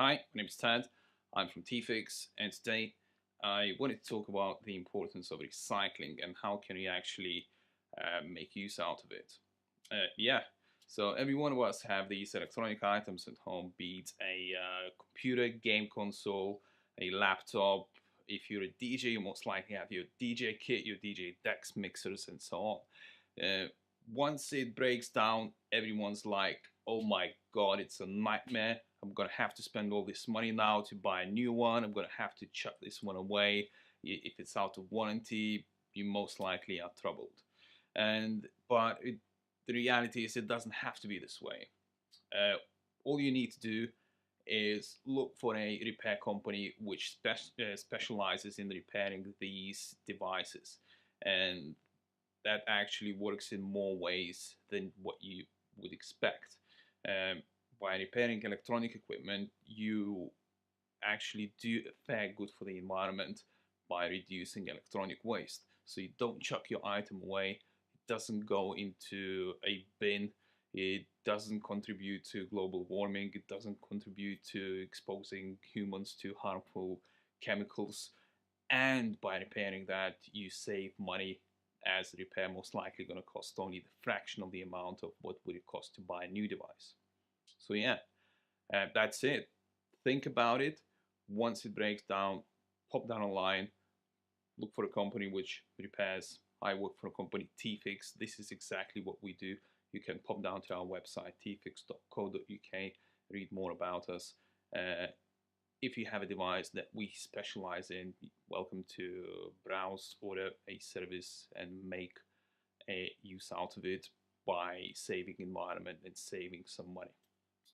Hi, my name is Ted. I'm from TFix, and today I wanted to talk about the importance of recycling and how can we actually make use out of it. Yeah, so every one of us have these electronic items at home, be it a computer, game console, a laptop. If you're a DJ, you most likely have your DJ kit, your DJ decks, mixers, and so on. Uh, Once it breaks down, everyone's like, oh my god, it's a nightmare. I'm gonna have to spend all this money now to buy a new one. I'm gonna have to chuck this one away. If it's out of warranty, you most likely are troubled. The reality is, it doesn't have to be this way. Uh, all you need to do is look for a repair company which specializes in repairing these devices, and that actually works in more ways than what you would expect. Um, by repairing electronic equipment, you actually do a fair good for the environment by reducing electronic waste. So you don't chuck your item away, it doesn't go into a bin, it doesn't contribute to global warming, it doesn't contribute to exposing humans to harmful chemicals. And by repairing that, you save money, as the repair most likely going to cost only the fraction of the amount of what would it cost to buy a new device. So yeah, that's it. Think about it. Once it breaks down, pop down online, look for a company which repairs. I work for a company, TFix. This is exactly what we do. You can pop down to our website, tfix.co.uk, read more about us. If you have a device that we specialize in, welcome to browse, order a service, and make a use out of it by saving environment and saving some money.